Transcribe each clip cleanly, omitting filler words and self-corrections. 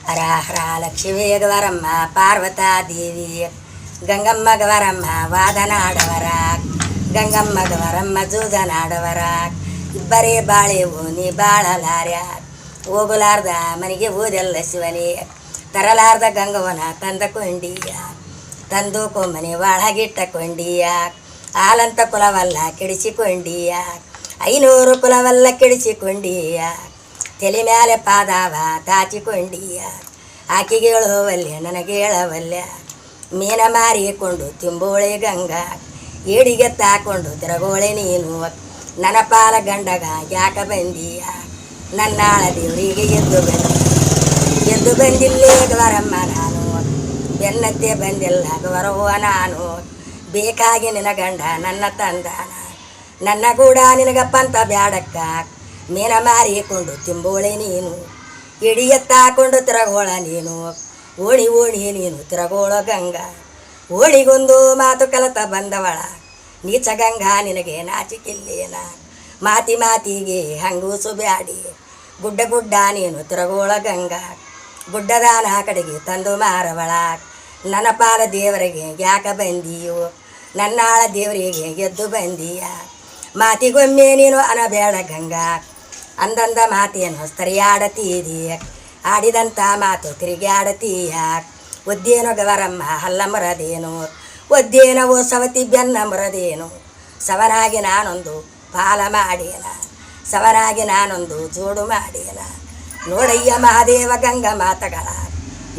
ಹರ ಹರ ಲಕ್ಷ್ಮೀ ಗವರಮ್ಮ ಪಾರ್ವತಾ ದೇವಿ ಗಂಗಮ್ಮ ಗವರಮ್ಮ ವಾದನಾಡವರ ಗಂಗಮ್ಮ ಗವರಮ್ಮ ಜೂಜನಾಡವರ ಇಬ್ಬರೇ ಬಾಳೆವು ನೀ ಬಾಳಲಾರ್ಯ ಹೋಗಲಾರ್ದ ಮನೆಗೆ ಓದೆಲ್ಲ ಶಿವನೇ ತರಲಾರ್ದ ಗಂಗವನ ತಂದ ಕೊಂಡಿಯ ತಂದು ಕೊಮ್ಮನೆ ಒಳಗಿಟ್ಟ ಕೊಂಡಿಯ ಹಾಲಂತ ಕುಲವಲ್ಲ ಕೆಡಿಸಿಕೊಂಡಿಯ 500 ಕುಲವಲ್ಲ ಕೆಡಿಸಿಕೊಂಡಿಯ ತಲೆ ಮ್ಯಾಲೆ ಪಾದಾವ ತಾಚಿಕೊಂಡಿಯ ಆಕೆಗೆ ಹೇಳುವಲ್ಯ ನನಗೆ ಹೇಳವಲ್ಯ ಮೀನ ಮಾರಿಕೊಂಡು ತಿಂಬೋಳೆ ಗಂಗಾ ಏಡಿಗೆ ತಾಕೊಂಡು ತಿರಗೋಳೆ ನೀನು ನನ್ನ ಪಾಲ ಗಂಡಗ ಯಾಕ ಬಂದೀಯ ನನ್ನಾಳ ದೇವರಿಗೆ ಎದ್ದು ಬಂದಿಲ್ಲೇ ಗವರಮ್ಮ ನಾನು ಬೆನ್ನತ್ತೆ ಬಂದಿಲ್ಲ ಗೌರವ ನಾನು ಬೇಕಾಗಿ ನಿನ್ನ ಗಂಡ ನನ್ನ ತಂದಾನ ನನ್ನ ಕೂಡ ನಿನಗಪ್ಪಂತ ಬ್ಯಾಡಕ್ಕ ಮೀನ ಮಾರಿಕೊಂಡು ತಿಂಬೋಳೆ ನೀನು ಎಡಿ ಎತ್ತಾಕೊಂಡು ತಿರಗೋಳ ನೀನು ಓಣಿ ಓಣಿ ನೀನು ತಿರಗೋಳ ಗಂಗಾ ಓಣಿಗೊಂದು ಮಾತು ಕಲತ ಬಂದವಳ ನೀಚ ಗಂಗಾ ನಿನಗೆ ನಾಚಿಕಿಲ್ಲೇನ ಮಾತಿಗೆ ಹಂಗೂಸು ಬ್ಯಾಡಿ ಗುಡ್ಡ ಗುಡ್ಡ ನೀನು ತಿರಗೋಳ ಗಂಗಾ ಗುಡ್ಡದಾನ ಕಡೆಗೆ ತಂದು ಮಾರವಳ ನನ್ನ ಪಾಲ ದೇವರಿಗೆ ಯಾಕ ಬಂದೀಯೋ ನನ್ನಾಳ ದೇವರಿಗೆ ಎದ್ದು ಬಂದೀಯ ಮಾತಿಗೊಮ್ಮೆ ನೀನು ಅನಬೇಡ ಗಂಗಾ ಅಂದಂದ ಮಾತೇನು ಸರಿಯಾಡತೀದೀಯ ಆಡಿದಂಥ ಮಾತು ತಿರುಗಾಡತೀಯ ಒದ್ದೇನೋ ಗವರಮ್ಮ ಹಲ್ಲ ಮರದೇನು ಒದ್ದೇನವೋ ಸವತಿ ಬೆನ್ನ ಮರದೇನು ಸವನಾಗಿ ನಾನೊಂದು ಪಾಲ ಮಾಡೇನ ಸವನಾಗಿ ನಾನೊಂದು ಜೋಡು ಮಾಡೇನ ನೋಡಯ್ಯ ಮಹಾದೇವ ಗಂಗ ಮಾತಗಳ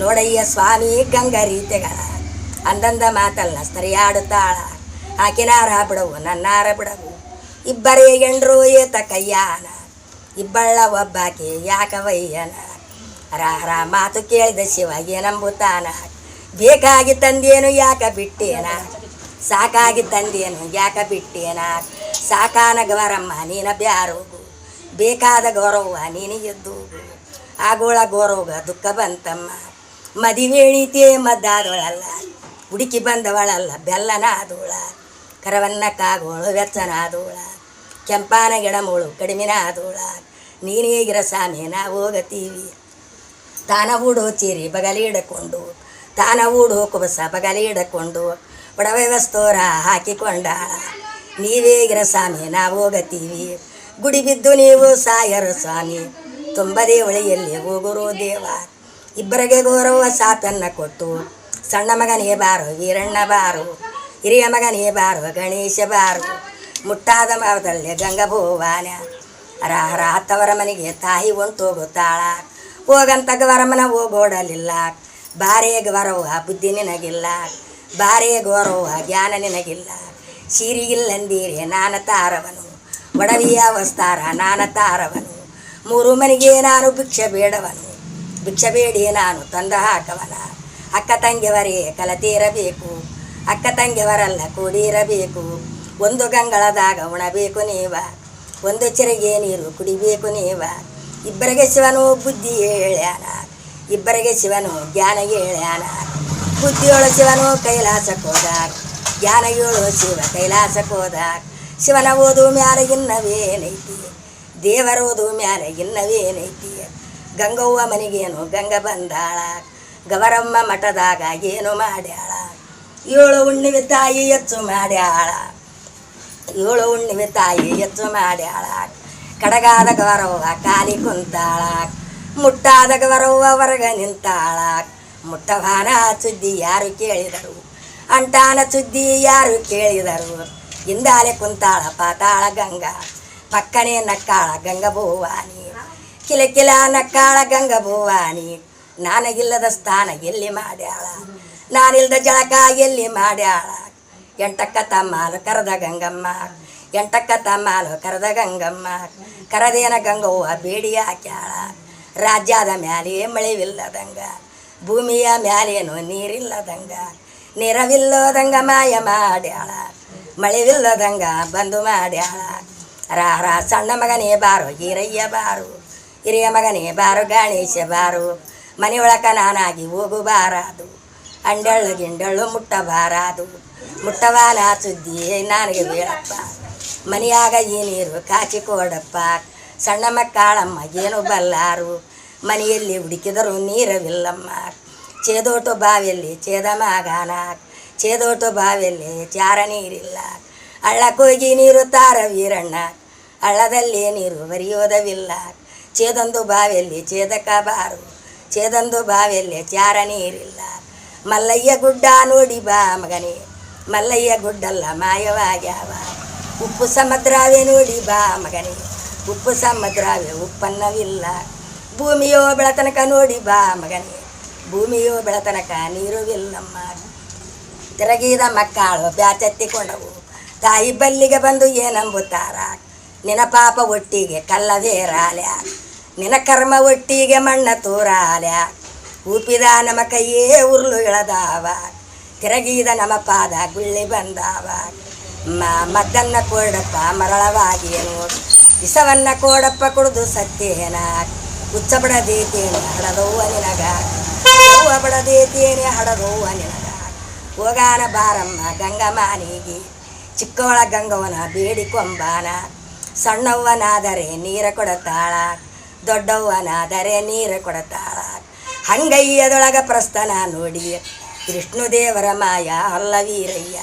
ನೋಡಯ್ಯ ಸ್ವಾಮಿ ಗಂಗ ರೀತಿಗಳ ಅಂದಂದ ಮಾತಲ್ಲ ಸರಿಯಾಡುತ್ತಾಳ ಆಕಿನಾರ ಬಿಡವು ನನ್ನಾರ ಬಿಡವು ಇಬ್ಬರೇ ಎಂಡ್ರು ಏತ ಕಯ್ಯಾನ ಇಬ್ಬಳ್ಳ ಒಬ್ಬಾಕೆ ಯಾಕವಯ್ಯನ ಹರ ಮಾತು ಕೇಳಿದ ಶಿವ ಏನಂಬುತ್ತಾನ ಬೇಕಾಗಿ ತಂದೇನು ಯಾಕ ಬಿಟ್ಟೇನ ಸಾಕಾಗಿ ತಂದೇನು ಯಾಕ ಬಿಟ್ಟೇನ ಸಾಕಾನ ಗವರಮ್ಮ ನೀನ ಬ್ಯಾರೋಗು ಬೇಕಾದ ಗೌರವ ನೀನು ಎದ್ದು ಆಗೋಳ ಗೌರವ ದುಃಖ ಬಂತಮ್ಮ ಮದಿವೇಣಿತೇ ಮದ್ದಾದವಳಲ್ಲ ಹುಡುಕಿ ಬಂದವಳಲ್ಲ ಬೆಲ್ಲನಾದೋಳ ಕರವನ್ನಕ್ಕಾಗೋಳು ವೆಚ್ಚನಾದೋಳ ಕೆಂಪಾನ ಗಿಡಮೋಳು ಕಡಿಮೆನಾದೋಳ ನೀನೇಗಿರ ಸಾಮಿ ನಾವು ಹೋಗತೀವಿ ತಾನ ಹೂಡೋ ಚೀರಿ ಬಗಲಿಡಕೊಂಡು ತಾನ ಹೂಡೋ ಕುಬಸ ಬಗಲಿಡಕೊಂಡು ಒಡವೆ ವಸ್ತೋರ ಹಾಕಿಕೊಂಡಾಳ ನೀವೇಗಿರ ಸ್ವಾಮಿ ನಾವು ಹೋಗತೀವಿ ಗುಡಿ ಬಿದ್ದು ನೀವು ಸಾಯರು ಸ್ವಾಮಿ ತುಂಬದೇ ಒಳೆಯಲ್ಲಿ ಹೋಗುರೋ ದೇವ ಇಬ್ಬರಿಗೆ ಗೌರವ ಸಾತನ್ನ ಕೊಟ್ಟು ಸಣ್ಣ ಮಗನೇ ಬಾರು ವೀರಣ್ಣ ಬಾರು ಹಿರಿಯ ಮಗನೇ ಬಾರು ಗಣೇಶ ಬಾರು ಮುಟ್ಟಾದ ಮಾವದಲ್ಲಿ ಗಂಗಭೂವಾನ ಹರ ಹತ್ತವರ ಮನೆಗೆ ತಾಯಿ ಹೊಂಟೋಗುತ್ತಾಳ ಹೋಗಂತ ಗವರಮ್ಮನ ಹೋಗೋಡಲಿಲ್ಲ ಬಾರೇ ಗೌರವ ಬುದ್ಧಿ ನಿನಗಿಲ್ಲ ಬಾರೇ ಗೌರವ ಜ್ಞಾನ ನಿನಗಿಲ್ಲ ಸೀರಿಗಿಲ್ಲಂದೀರೆ ನಾನ ತಾರವನು ಒಡವಿಯ ವಸ್ತಾರ ನಾನ ತಾರವನು 3 ಮನೆಗೆ ನಾನು ಭಿಕ್ಷೆ ಬೇಡವನು ಭಿಕ್ಷೆ ಬೇಡಿ ನಾನು ತಂದ ಹಾಕವನ ಅಕ್ಕ ತಂಗಿಯವರೇ ಕಲತೀರಬೇಕು ಅಕ್ಕ ತಂಗಿಯವರೆಲ್ಲ ಕೂಡಿರಬೇಕು ಒಂದು ಗಂಗಳದಾಗ ಉಣಬೇಕು ನೀವ ಒಂದು ಚೆರಿಗೆ ನೀರು ಕುಡಿಬೇಕು ನೀವ ಇಬ್ಬರಿಗೆ ಶಿವನು ಬುದ್ಧಿ ಹೇಳ್ಯಾನ ಇಬ್ಬರಿಗೆ ಶಿವನು ಜ್ಞಾನ ಹೇಳ್ಯಾನ ಬುದ್ಧಿಯೊಳು ಶಿವನು ಕೈಲಾಸಕ್ಕೋದ ಜ್ಞಾನಗಳು ಶಿವ ಕೈಲಾಸಕ್ಕೋದ ಶಿವನ ಓದು ಮ್ಯಾಲೆ ಇನ್ನವೇನೈತಿ ದೇವರ ಓದು ಮ್ಯಾಲೆ ಇನ್ನವೇನೈತಿ ಗಂಗವ್ವ ಮನೆಗೇನು ಗಂಗ ಬಂದಾಳ ಗವರಮ್ಮ ಮಠದಾಗ ಏನು ಮಾಡ್ಯಾಳ 7 ಹುಣ್ಣಿಮೆ ತಾಯಿ ಹೆಚ್ಚು ಮಾಡ್ಯಾಳ 7 ಹುಣ್ಣಿಮೆ ತಾಯಿ ಹೆಚ್ಚು ಮಾಡ್ಯಾಳ ಕಡಗಾದ ಗವರವ್ವ ಕಾಲಿ ಕುಂತಾಳ ಮುಟ್ಟಾದ ಗವರವ್ವ ಹೊರಗ ನಿಂತಾಳ ಮುಟ್ಟವಾನ ಸುದ್ದಿ ಯಾರು ಕೇಳಿದರು ಅಂಟಾನ ಸುದ್ದಿ ಯಾರು ಕೇಳಿದರು ಹಿಂದಾಲೆ ಕುಂತಾಳ ಪಾತಾಳ ಗಂಗಾ ಪಕ್ಕನೆ ನಕ್ಕಾಳ ಗಂಗಭೂವಾನಿ ಕಿಲಕಿಲ ನಕ್ಕಾಳ ಗಂಗಭೂವಾನಿ ನನಗಿಲ್ಲದ ಸ್ಥಾನ ಎಲ್ಲಿ ಮಾಡ್ಯಾಳ ನಾನಿಲ್ದ ಜಳಕ ಎಲ್ಲಿ ಮಾಡ್ಯಾಳ ಎಂಟಕ್ಕ ತಮ್ಮಾಲು ಕರೆದ ಗಂಗಮ್ಮ ಎಂಟಕ್ಕ ತಮ್ಮಾಲು ಕರೆದ ಗಂಗಮ್ಮ ಕರದೇನ ಗಂಗವ್ವ ಬೇಡಿ ಹಾಕ್ಯಾಳ ರಾಜ್ಯದ ಮ್ಯಾಲೆ ಮಳೆವಿಲ್ಲದಂಗ ಭೂಮಿಯ ಮ್ಯಾಲೇನು ನೀರಿಲ್ಲದಂಗ ನೀರವಿಲ್ಲದಂಗ ಮಾಯ ಮಾಡ್ಯಾಳ ಮಳೆವಿಲ್ಲದಂಗ ಬಂದು ಮಾಡ್ಯಾಳ ಹರ ಸಣ್ಣ ಮಗನೇ ಬಾರು ಹೀರಯ್ಯ ಬಾರು ಹಿರಿಯ ಮಗನೇ ಬಾರು ಗಣೇಶ ಬಾರು ಮನೆಯೊಳಕ ನಾನಾಗಿ ಹೋಗು ಬಾರಾದು ಅಂಡಳ್ಳು ಗಿಂಡಳ್ಳು ಮುಟ್ಟಬಾರಾದು ಮುಟ್ಟವಾನ ಸುದ್ದಿ ನನಗೆ ಬೇಡಪ್ಪ ಮನೆಯಾಗ ಈ ನೀರು ಕಾಚಿ ಕೊಡಪ್ಪ ಸಣ್ಣ ಮಕ್ಕಳಮ್ಮ ಏನು ಬಲ್ಲಾರು ಮನೆಯಲ್ಲಿ ಹುಡುಕಿದರೂ ನೀರವಿಲ್ಲಮ್ಮ. ಚೇದೋಟು ಬಾವಿಯಲ್ಲಿ ಛೇದ ಮಗಾನಾಕ್, ಚೇದೋಟು ಬಾವಿಯಲ್ಲಿ ಚಾರ ನೀರಿಲ್ಲ. ಹಳ್ಳಕ್ಕೋಗಿ ನೀರು ತಾರ ವೀರಣ್ಣ, ಹಳ್ಳದಲ್ಲಿ ನೀರು ಬರಿಯೋದವಿಲ್ಲ. ಚೇದೊಂದು ಬಾವಿಯಲ್ಲಿ ಛೇದಕ ಬಾರು, ಚೇದೊಂದು ಬಾವಿಯಲ್ಲಿ ಚಾರ ನೀರಿಲ್ಲ. ಮಲ್ಲಯ್ಯ ಗುಡ್ಡ ನೋಡಿ ಬಾ ಮಗನೇ, ಮಲ್ಲಯ್ಯ ಗುಡ್ಡಲ್ಲ ಮಾಯವಾಗ್ಯಾವ. ಉಪ್ಪು ಸಮುದ್ರವೇ ನೋಡಿ ಬಾ ಮಗನೇ, ಉಪ್ಪು ಸಮುದ್ರವೇ ಉಪ್ಪನ್ನವಿಲ್ಲ. ಭೂಮಿಯೋ ಬೆಳತನಕ ನೋಡಿ ಬಾ ಮಗನೇ, ಭೂಮಿಯೋ ಬೆಳತನಕ ನೀರುವಿಲ್ಲಮ್ಮ. ತಿರಗಿದ ಮಕ್ಕಳು ಬ್ಯಾಚೆತ್ತಿಕೊಂಡವು, ತಾಯಿ ಬಲ್ಲಿಗೆ ಬಂದು ಏನಂಬುತ್ತಾರ. ನಿನ ಪಾಪ ಒಟ್ಟಿಗೆ ಕಲ್ಲವೇರಾಲ್ಯ, ನಿನ ಕರ್ಮ ಒಟ್ಟಿಗೆ ಮಣ್ಣ ತೂರಾಲ್ಯ. ಊಪಿದ ನಮ್ಮ ಕೈಯೇ ಉರುಳು ಇಳದಾವ, ತಿರಗಿದ ನಮ್ಮ ಪಾದ ಗುಳ್ಳಿ ಬಂದಾವ. ಮದ್ದನ್ನ ಕೋಡಪ್ಪ ಮರಳವಾಗಿಯೇನು, ವಿಷವನ್ನ ಕೋಡಪ್ಪ ಕುಡಿದು ಸತ್ತೇನ. ಹುಚ್ಚ ಬಡದೇತೇನೆ ಹಡದವ್ವ ನಿನಗ, ಹೂವ ಬಡದೇತೇನೆ ಹಡದವ್ವ ನಿನಗ. ಹೋಗಾನ ಬಾರಮ್ಮ ಗಂಗಮ್ಮನಿಗೆ, ಚಿಕ್ಕವಳ ಗಂಗವನ ಬೇಡಿಕೊಂಬಾನ. ಸಣ್ಣವ್ವನಾದರೆ ನೀರ ಕೊಡತಾಳ, ದೊಡ್ಡವ್ವನಾದರೆ ನೀರ ಕೊಡತಾಳ. ಹಂಗಯ್ಯದೊಳಗ ಪ್ರಸ್ಥಾನ ನೋಡಿ, ವಿಷ್ಣುದೇವರ ಮಾಯ ಅಲ್ಲ ವೀರಯ್ಯ,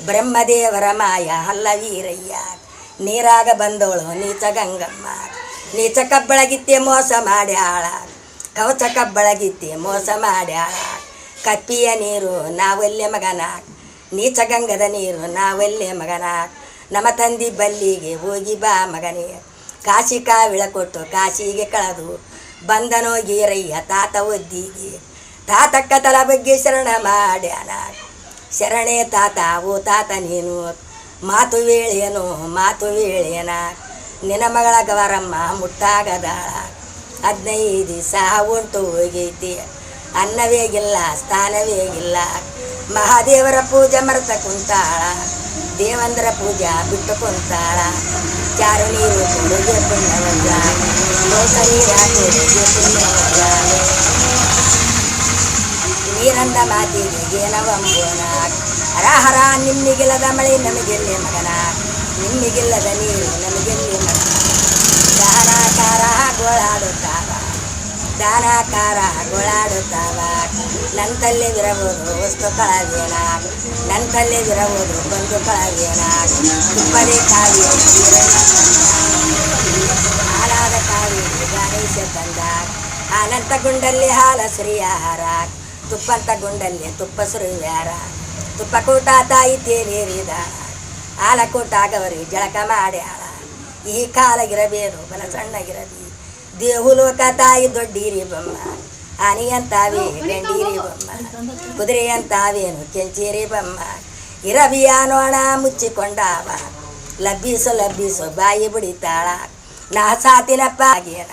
ಬ್ರಹ್ಮದೇವರ ಮಾಯ ಅಲ್ಲ ವೀರಯ್ಯ. ನೀರಾಗ ಬಂದವಳು ನೀಚ ಗಂಗಮ್ಮ, ನೀಚ ಕಬ್ಬಳಗಿತ್ತೆ ಮೋಸ ಮಾಡ್ಯಾಳ, ಕವಚ ಕಬ್ಬಳಗಿತ್ತೆ ಮೋಸ ಮಾಡ್ಯಾಳ. ಕಪ್ಪಿಯ ನೀರು ನಾವಲ್ಲೇ ಮಗನ, ನೀಚ ಗಂಗದ ನೀರು ನಾವಲ್ಲೇ ಮಗನ. ನಮ್ಮ ತಂದಿ ಬಲ್ಲಿಗೆ ಹೋಗಿ ಬಾ ಮಗನೇ, ಕಾಶಿ ಕಾವಿಳ ಕೊಟ್ಟು ಕಾಶಿಗೆ ಕಳೆದು ಬಂದನೋ ಗೀರಯ್ಯ ತಾತ ಒದ್ದಿಗೆ. ತಾತಕ್ಕ ತಲ ಬಗ್ಗೆ ಶರಣ ಮಾಡ್ಯಾನ, ಶರಣೆ ತಾತ ಓ ತಾತ ನೀನು. ಮಾತು ವೇಳೇನು ಮಾತು ವೇಳೇನ, ನಿನ್ನ ಮಗಳ ಗವರಮ್ಮ ಮುಟ್ಟಾಗದಾಳ. 15 ದಿವಸ ಉಂಟು ಹೋಗೈತಿ, ಅನ್ನವೇಗಿಲ್ಲ ಸ್ಥಾನವೇಗಿಲ್ಲ. ಮಹಾದೇವರ ಪೂಜೆ ಮರೆತ ಕುಂತಾಳ, ದೇವಂದ್ರ ಪೂಜಾ ಬಿಟ್ಟು ಕುಂತಾಳ. ಚಾರು ನೀರು ಕೊಡುಗೆ ಪುಣ್ಯವಜ, ದೋಸ ನೀರಾಕೋಡಿಗೆ ಪುಣ್ಯವಜ. ನೀರಂದ ಮಾತಿಗೆ ಏನವಂಬೋನ, ಹರ ಹರ ನಿಮ್ಮಿಗಿಲ್ಲದ ಮಳೆ ನಮಗೆಲ್ಲಿ ಮಗನ, ನಿಮ್ಮಿಗಿಲ್ಲದ ನೀರು ನಮಗೆಲ್ಲಿ ಮಗನ. ದಾನಾಕಾರ ಗೋಳಾಡುತ್ತಾವ, ದಾನಾಕಾರ ಗೋಳಾಡುತ್ತಾವ. ನಂತಲ್ಲೇ ವಿರಬಹುದು ವಸ್ತು ಕಳವೇನ, ನಂತಲ್ಲೇ ವಿರಬಹುದು ಬಂದು ಕಳವೇನ. ತುಪ್ಪದೇ ಕಾವೇರಿ ಹಾಲಾದ ಕಾವೇರಿ ಗಣೇಶ ತಂದ, ಅನಂತ ಗುಂಡಲ್ಲಿ ಹಾಲ ಸುರಿಯಾರ, ತುಪ್ಪಂತ ಗುಂಡಲ್ಲಿ ತುಪ್ಪ ಸುರಿಯಾರ. ತುಪ್ಪ ಕೂಟ ತಾಯಿ ತೇರೇರಿದ, ಹಾಲ ಕೂಟಾಗವರಿ ಜಳಕ ಮಾಡ್ಯಾಳ. ಈ ಕಾಲಗಿರಬೇರು ಬಲ ಸಣ್ಣಗಿರದಿ, ದೇಹುಲೋಕ ತಾಯಿ ದೊಡ್ಡೀರಿ ಬೊಮ್ಮ. ಆನಿಯಂತಾವೇ ಗಂಡೀರಿ ಬೊಮ್ಮ, ಕುದುರೆ ಅಂತಾವೇನು ಕೆಂಚೇರಿ ಬೊಮ್ಮ. ಇರಬಿಯ ನೋಣ ಮುಚ್ಚಿಕೊಂಡಾವ, ಲಬ್ಬಿಸು ಲಬ್ಬಿಸು ಬಾಯಿ ಬಿಡಿತಾಳ. ನಾ ಸಾತಿನಪ್ಪ ಆಗೇನ,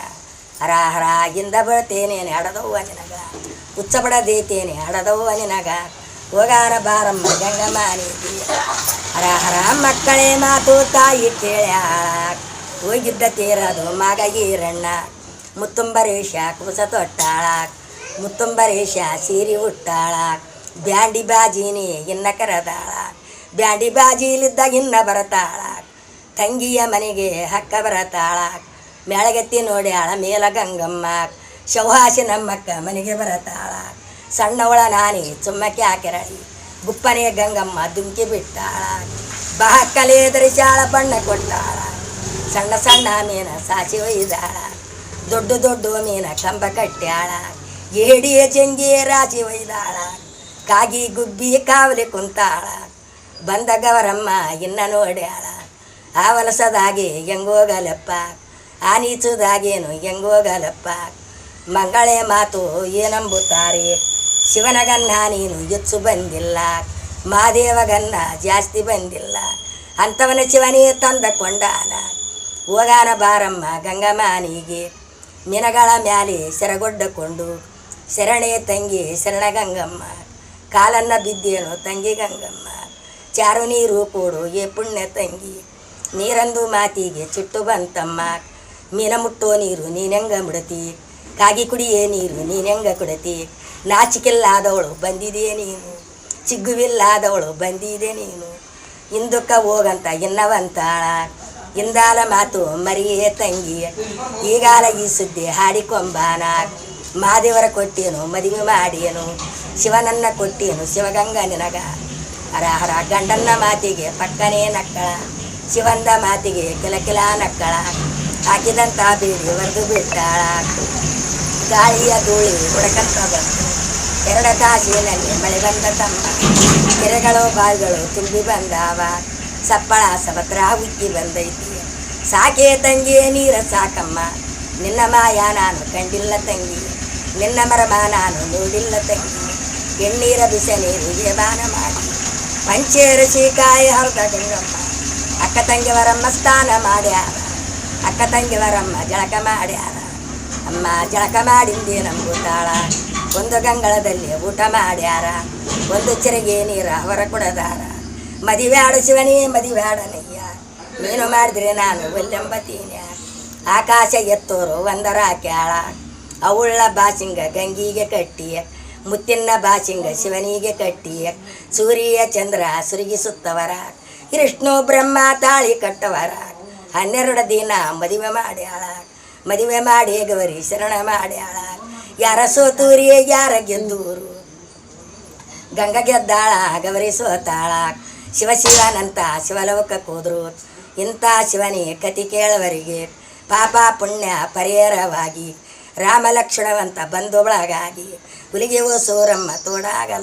ಹರ ಹರಾಗಿಂದ ಬಳ್ತೇನೇನೆ ಹಡದವ್ವ ನಿನಗ, ಹುಚ್ಚ ಬಡದೇತೇನೆ ಹಡದವ್ವ ನಿನಗ. ಹೋಗಾರ ಬಾರಮ್ಮ ಗಂಗಮ್ಮನಿಗೆ, ಹರ ಹರ ಮಕ್ಕಳೇ ಮಾತು ತಾಯಿ ಕೇಳ್ಯಾಳ. ಹೋಗಿದ್ದ ತೇರದು ಮಗ ಈರಣ್ಣ, ಮುತ್ತುಂಬರೇಶ ಕುಸ ತೊಟ್ಟಾಳ, ಮುತ್ತುಂಬರೇಶ ಸೀರಿ ಉಟ್ಟಾಳ. ಬ್ಯಾಂಡಿ ಬಾಜಿನಿ ಇನ್ನ ಕರೆದಾಳ, ಬ್ಯಾಂಡಿ ಬಾಜಿಲಿದ್ದಾಗ ಇನ್ನ ಬರತಾಳ. ತಂಗಿಯ ಮನೆಗೆ ಹಕ್ಕ ಬರತಾಳ, ಮೆಳಗತ್ತಿ ನೋಡ್ಯಾಳ ಮೇಲ ಗಂಗಮ್ಮ. ಶೌಹಾಸಿ ನಮ್ಮಕ್ಕ ಮನೆಗೆ ಬರತಾಳ, ಸಣ್ಣವಳ ನಾನಿ ಚುಮ್ಮಕ್ಕೆ ಹಾಕಿರಳಿ. ಗುಪ್ಪನೆ ಗಂಗಮ್ಮ ದುಂಕಿ ಬಿಟ್ಟಾಳ, ಬಹಕ್ಕಲೆ ಧರಿಸಾಳ ಬಣ್ಣ ಕೊಟ್ಟಾಳ. ಸಣ್ಣ ಸಣ್ಣ ಮೀನ ಸಾಚಿ ಒಯ್ದಾಳ, ದೊಡ್ಡ ದೊಡ್ಡ ಮೀನ ಕಂಬ ಕಟ್ಟ್ಯಾಳ. ಏಡಿಯ ಜಂಗಿ ರಾಚಿ ಒಯ್ದಾಳ, ಕಾಗಿ ಗುಬ್ಬಿ ಕಾವಲಿ ಕುಂತಾಳ. ಬಂದ ಗವರಮ್ಮ ಇನ್ನ ನೋಡ್ಯಾಳ, ಆ ವಲಸದಾಗೆ ಹೆಂಗೋಗಲಪ್ಪ, ಆ ನೀಚುದಾಗೇನು ಹೆಂಗೋಗಲಪ್ಪ. ಮಂಗಳೇ ಮಾತು ಏನಂಬುತ್ತಾರೆ, ಶಿವನಗನ್ನ ನೀನು ಹೆಚ್ಚು ಬಂದಿಲ್ಲ, ಮಹಾದೇವಗನ್ನ ಜಾಸ್ತಿ ಬಂದಿಲ್ಲ. ಅಂಥವನ ಶಿವನೇ ತಂದ ಕೊಂಡಾನ. ಹೋಗಾನ ಬಾರಮ್ಮ ಗಂಗಮ್ಮನಿಗೆ, ಮಿನಗಳ ಮ್ಯಾಲೆ ಸೆರಗೊಡ್ಡಕೊಂಡು ಶರಣೆ ತಂಗಿ ಶರಣ ಗಂಗಮ್ಮ. ಕಾಲನ್ನ ಬಿದ್ದೇನು ತಂಗಿ ಗಂಗಮ್ಮ, ಚಾರು ನೀರು ಕೊಡು ಏ ಪುಣ್ಯ ತಂಗಿ. ನೀರಂದು ಮಾತಿಗೆ ಚಿಟ್ಟು ಬಂತಮ್ಮ, ಮೀನ ಮುಟ್ಟೋ ನೀರು ನೀನೆಂಗ ಬಿಡತಿ, ಕಾಗಿ ಕುಡಿಯೇ ನೀರು ನೀನೆಂಗ ಕುಡತಿ. ನಾಚಿಕೆಲ್ಲಾದವಳು ಬಂದಿದೆ ನೀನು, ಚಿಗ್ಗುವಿಲ್ಲಾದವಳು ಬಂದಿದೆ ನೀನು. ಹಿಂದಕ್ಕ ಹೋಗಂತ ಇನ್ನವಂತಾಳ, ಇಂದಾಲ ಮಾತು ಮರಿಯೇ ತಂಗಿ ಈಗಾಲ ಈ ಸುದ್ದಿ ಹಾಡಿಕೊಂಬಾನ ಮಾದೇವರ ಕೊಟ್ಟೇನು ಮದುವೆ ಮಾಡಿಯೇನು ಶಿವನನ್ನ ಕೊಟ್ಟೇನು ಶಿವಗಂಗ ನಿನಗ ಹರ ಹರ ಗಂಡನ್ನ ಮಾತಿಗೆ ಪಕ್ಕನೇ ನಕ್ಕಳ ಶಿವಂದ ಮಾತಿಗೆ ಕಿಲಕಿಲ ನಕ್ಕಳ ಹಾಕಿದಂಥ ಬೀಡಿ ಹೊರದು ಬಿಟ್ಟಾಳ ಗಾಳಿಯ ಧೂಳಿ ಹುಡಕಂತ ಬಂತು ಎರಡ ತಾಸಿನಲ್ಲಿ ಮಳೆ ಬಂದ ತಮ್ಮ ಕೆರೆಗಳು ಬಾವಿಗಳು ತುಂಬಿ ಬಂದಾವ ಸಪ್ಪಳ ಸಪತ್ರ ಉಕ್ಕಿ ಬಂದೈತಿ ಸಾಕೆ ತಂಗಿ ನೀರ ಸಾಕಮ್ಮ ನಿನ್ನ ಮಾಯ ನಾನು ಕಂಡಿಲ್ಲ ತಂಗಿ ನಿನ್ನ ಮರಮ ನಾನು ನೋಡಿಲ್ಲ ತಂಗಿ ಎಣ್ಣೀರ ಬಿಸ ನೀರಿಗೆ ಬಾನ ಮಾಡಿ ಪಂಚೇರಸಿ ಕಾಯಿ ಹರಿದ ಗಂಗಮ್ಮ ಅಕ್ಕ ತಂಗಿವರಮ್ಮ ಸ್ನಾನ ಮಾಡ್ಯಾರ ಅಕ್ಕ ತಂಗಿವರಮ್ಮ ಜಳಕ ಮಾಡ್ಯಾರ ಅಮ್ಮ ಜಳಕ ಮಾಡಿಂದೇ ನಂಬುತ್ತಾಳ ಒಂದು ಗಂಗಳದಲ್ಲಿ ಊಟ ಮಾಡ್ಯಾರ ಒಂದು ಚೆರಿಗೆ ನೀರ ಹೊರ ಕೊಡದಾರ ಮದಿವ್ಯಾಡ ಶಿವನೇ ಮದಿವ್ಯಾಡನಯ್ಯ ನೀನು ಮಾಡಿದ್ರೆ ನಾನು ಒಲ್ಲೆಂಬತ್ತೀನಿ ಆಕಾಶ ಎತ್ತೋರು ಒಂದರ ಕ್ಯಾಳ ಅವಳ ಬಾಸಿಂಗ ಗಂಗಿಗೆ ಕಟ್ಟಿ ಮುತ್ತಿನ ಬಾಸಿಂಗ ಶಿವನಿಗೆ ಕಟ್ಟಿ ಸೂರ್ಯ ಚಂದ್ರ ಸುರುಗಿಸುತ್ತವರ ವಿಷ್ಣು ಬ್ರಹ್ಮ ತಾಳಿ ಕಟ್ಟವರ 12 ದಿನ ಮದುವೆ ಮಾಡ್ಯಾಳ ಮದುವೆ ಮಾಡಿ ಗೌರಿ ಶರಣ ಮಾಡ್ಯಾಳ ಯಾರ ಸೋತೂರಿ ಯಾರ ಗೆದ್ದೂರು ಗಂಗ ಗೆದ್ದಾಳ ಗೌರಿ ಸೋತಾಳ ಶಿವಶಿವನಂತ ಶಿವಲೋಕಕ್ಕೆ ಹೋದ್ರು ಇಂಥ ಶಿವನೇ ಕತಿ ಕೇಳವರಿಗೆ ಪಾಪ ಪುಣ್ಯ ಪರಿಹಾರವಾಗಿ ರಾಮ ಲಕ್ಷ್ಮಣವಂತ ಬಂಧುಗಳಾಗಿ ಹುಲಿಗೆ ಓ ಸೋರಮ್ಮ ತೋಡಾಗಲ